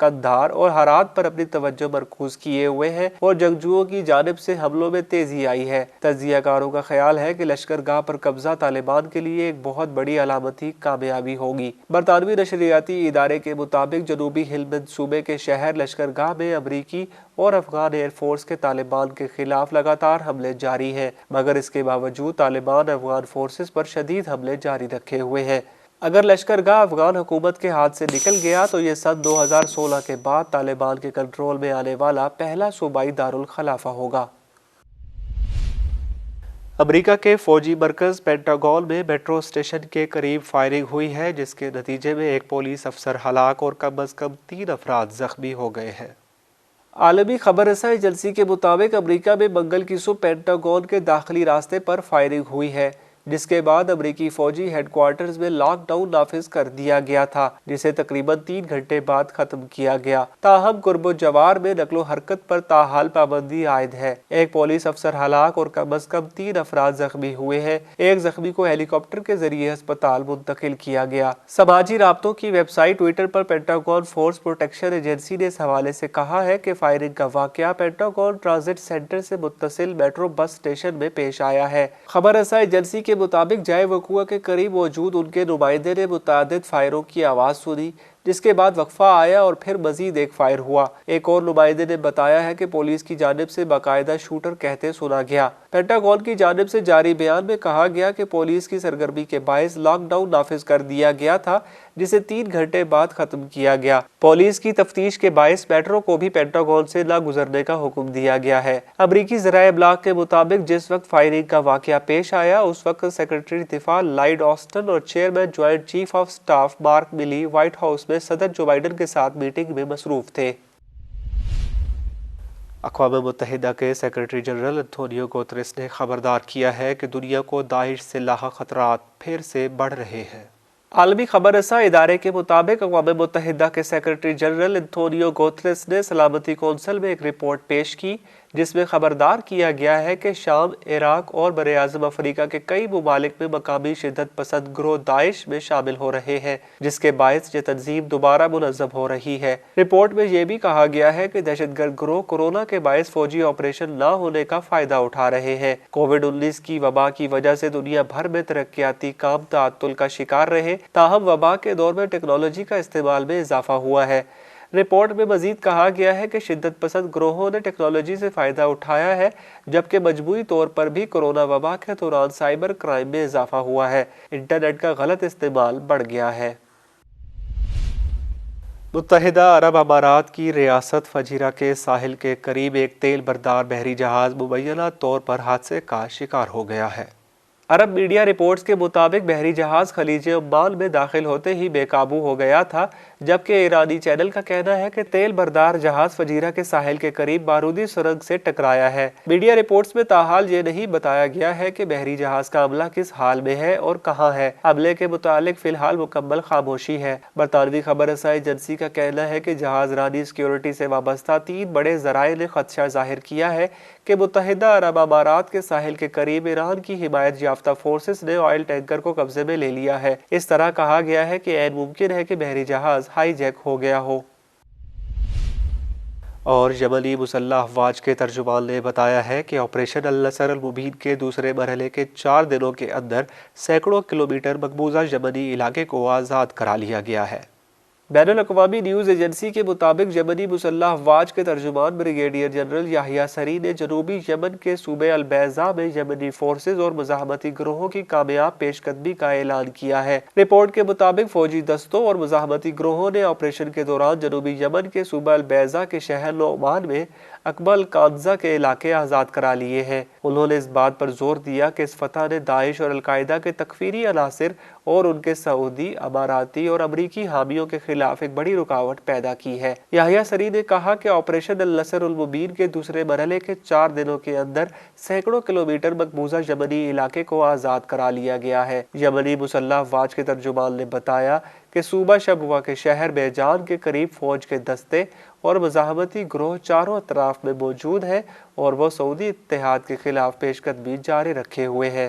قندھار اور ہرات پر اپنی توجہ مرکوز کیے ہوئے ہیں اور جنگجوؤں کی جانب سے حملوں میں تیزی آئی ہے۔ تجزیہ کاروں کا خیال ہے کہ لشکرگاہ پر قبضہ طالبان کے لیے ایک بہت بڑی علامتی کامیابی ہوگی۔ برطانوی نشریاتی ادارے کے مطابق جنوبی ہلمند صوبے کے شہر لشکرگاہ میں امریکی اور افغان ایئر فورس کے طالبان کے خلاف لگاتار حملے جاری ہیں، مگر اس کے باوجود طالبان افغان فورسز پر شدید حملے جاری رکھے ہوئے ہیں۔ اگر لشکرگاہ افغان حکومت کے ہاتھ سے نکل گیا تو یہ سن 2016 کے بعد طالبان کے کنٹرول میں آنے والا پہلا صوبائی دارالخلافہ ہوگا۔ امریکہ کے فوجی مرکز پینٹاگون میں میٹرو اسٹیشن کے قریب فائرنگ ہوئی ہے، جس کے نتیجے میں ایک پولیس افسر ہلاک اور کم از کم 3 افراد زخمی ہو گئے ہیں۔ عالمی خبر رساں ایجنسی کے مطابق امریکہ میں منگل کی صبح پینٹاگون کے داخلی راستے پر فائرنگ ہوئی ہے، جس کے بعد امریکی فوجی ہیڈ کوارٹرز میں لاک ڈاؤن نافذ کر دیا گیا تھا، جسے تقریباً 3 گھنٹے بعد ختم کیا گیا۔ تاہم قرب و جوار میں نقل و حرکت پر تاحال پابندی عائد ہے۔ ایک پولیس افسر ہلاک اور کم از کم 3 افراد زخمی ہوئے ہیں۔ ایک زخمی کو ہیلی کاپٹر کے ذریعے ہسپتال منتقل کیا گیا۔ سماجی رابطوں کی ویب سائٹ ٹویٹر پر پینٹاگون فورس پروٹیکشن ایجنسی نے اس حوالے سے کہا ہے کہ فائرنگ کا واقعہ پینٹاگون ٹرانزٹ سینٹر سے متصل میٹرو بس اسٹیشن میں پیش آیا ہے۔ خبر رساں ایجنسی کے مطابق جائے وقوع کے قریب موجود ان کے نمائندے نے متعدد فائروں کی آواز سنی، جس کے بعد وقفہ آیا اور پھر مزید ایک فائر ہوا۔ ایک اور نمائندے نے بتایا ہے کہ پولیس کی جانب سے باقاعدہ شوٹر کہتے سنا گیا۔ پینٹاگون کی جانب سے جاری بیان میں کہا گیا کہ پولیس کی سرگرمی کے باعث لاک ڈاؤن نافذ کر دیا گیا تھا، جسے 3 گھنٹے بعد ختم کیا گیا۔ پولیس کی تفتیش کے باعث میٹرو کو بھی پینٹاگون سے نہ گزرنے کا حکم دیا گیا ہے۔ امریکی ذرائع ابلاغ کے مطابق جس وقت فائرنگ کا واقعہ پیش آیا اس وقت سیکرٹری دفاع لائیڈ آسٹن اور chairman joint chief of staff mark ملی وائٹ ہاؤس میں صدر جو بائیڈن کے ساتھ میٹنگ میں مصروف تھے۔ اقوام متحدہ کے سیکرٹری جنرل انتونیو گوتریس نے خبردار کیا ہے کہ دنیا کو داعش سے لاحق خطرات پھر سے بڑھ رہے ہیں۔ عالمی خبر رساں ادارے کے مطابق اقوام متحدہ کے سیکرٹری جنرل انتونیو گوتریس نے سلامتی کونسل میں ایک رپورٹ پیش کی، جس میں خبردار کیا گیا ہے کہ شام، عراق اور براعظم افریقہ کے کئی ممالک میں مقامی شدت پسند گروہ داعش میں شامل ہو رہے ہیں، جس کے باعث یہ تنظیم دوبارہ منظم ہو رہی ہے۔ رپورٹ میں یہ بھی کہا گیا ہے کہ دہشت گرد گروہ کورونا کے باعث فوجی آپریشن نہ ہونے کا فائدہ اٹھا رہے ہیں۔ کووڈ-19 کی وبا کی وجہ سے دنیا بھر میں ترقیاتی کام تعطل کا شکار رہے، تاہم وبا کے دور میں ٹیکنالوجی کا استعمال میں اضافہ ہوا ہے۔ رپورٹ میں مزید کہا گیا ہے کہ شدت پسند گروہوں نے ٹیکنالوجی سے فائدہ اٹھایا ہے، جبکہ مجموعی طور پر بھی کورونا وبا کے دوران سائبر کرائم میں اضافہ ہوا ہے۔ انٹرنیٹ کا غلط استعمال بڑھ گیا ہے۔ متحدہ عرب امارات کی ریاست فجیرہ کے ساحل کے قریب ایک تیل بردار بحری جہاز مبینہ طور پر حادثے کا شکار ہو گیا ہے۔ عرب میڈیا رپورٹس کے مطابق بحری جہاز خلیج عمان میں داخل ہوتے ہی بے قابو ہو گیا تھا، جبکہ ایرانی چینل کا کہنا ہے کہ تیل بردار جہاز فجیرہ کے ساحل کے قریب بارودی سرنگ سے ٹکرایا ہے۔ میڈیا رپورٹس میں تاحال یہ نہیں بتایا گیا ہے کہ بحری جہاز کا عملہ کس حال میں ہے اور کہاں ہے۔ عملے کے متعلق فی الحال مکمل خاموشی ہے۔ برطانوی خبر رساں ایجنسی کا کہنا ہے کہ جہاز رانی سیکیورٹی سے وابستہ 3 بڑے ذرائع نے خدشہ ظاہر کیا ہے کہ متحدہ عرب امارات کے ساحل کے قریب ایران کی حمایت یافتہ فورسز نے آئل ٹینکر کو قبضے میں لے لیا ہے۔ اس طرح کہا گیا ہے کہ عین ممکن ہے کہ بحری جہاز ہائی جیک ہو گیا ہو۔ اور یمنی مسلح افواج کے ترجمان نے بتایا ہے کہ آپریشن النصر المبین کے دوسرے مرحلے کے 4 دنوں کے اندر سینکڑوں کلومیٹر مقبوضہ یمنی علاقے کو آزاد کرا لیا گیا ہے۔ بین الاقوامی نیوز ایجنسی کے مطابق یمنی مسلح افواج کے ترجمان بریگیڈیئر جنرل یحییٰ سری نے جنوبی یمن کے صوبے البیضاء میں یمنی فورسز اور مزاحمتی گروہوں کی کامیاب پیش قدمی کا اعلان کیا ہے۔ رپورٹ کے مطابق فوجی دستوں اور مزاحمتی گروہوں نے آپریشن کے دوران جنوبی یمن کے صوبہ البیضاء کے شہر نعمان میں اقبا القانزہ کے علاقے آزاد کرا لیے ہیں۔ انہوں نے اس بات پر زور دیا کہ اس فتح نے داعش اور القاعدہ کے تکفیری عناصر اور ان کے سعودی، اماراتی اور امریکی حامیوں کے خلاف ایک بڑی رکاوٹ پیدا کی ہے۔ یحییٰ سری نے کہا کہ آپریشن النصر المبین کے دوسرے مرحلے کے 4 دنوں کے اندر سینکڑوں کلومیٹر مقبوضہ یمنی علاقے کو آزاد کرا لیا گیا ہے۔ یمنی مسلح افواج کے ترجمان نے بتایا کہ صوبہ شبوہ کے شہر بیجان کے قریب فوج کے دستے اور مزاحمتی گروہ چاروں اطراف میں موجود ہیں اور وہ سعودی اتحاد کے خلاف پیش قدمی جاری رکھے ہوئے ہیں۔